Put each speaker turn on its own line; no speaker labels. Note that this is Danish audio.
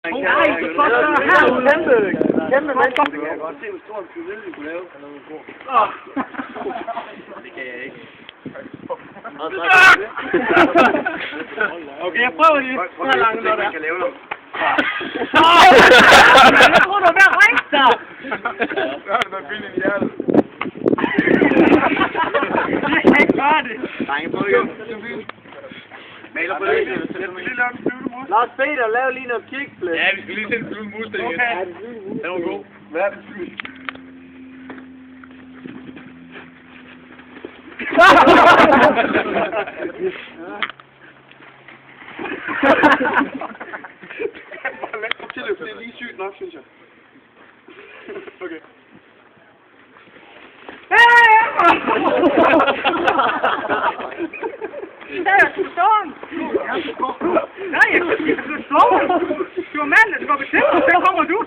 Nej, det er godt herude.
Kæmpe mennesker. Det kan jeg godt se, hvor stor en pyramide vi kunne lave. Det kan jeg ikke.
Okay, jeg prøver lige.
Så langt man kan lave dem.
Jeg tror, du er ved at rejse dig.
Så har du noget billigt i hjertet.
Jeg kan ikke gøre det.
Nej, prøv igen. Maler på det. Jeg skal lige lave en flyvende mus. Lars Peter, lav lige noget kickflip.
Ja, vi skal lige se en flyvende mus igen.
Okay.
Den var god.
Hvad er det flyvende? Det er lige sygt nok, synes jeg. Okay.
Jeg skulle slå ham. Nej, jeg skulle slå ham. Du var manden, der går ved til, så kommer du.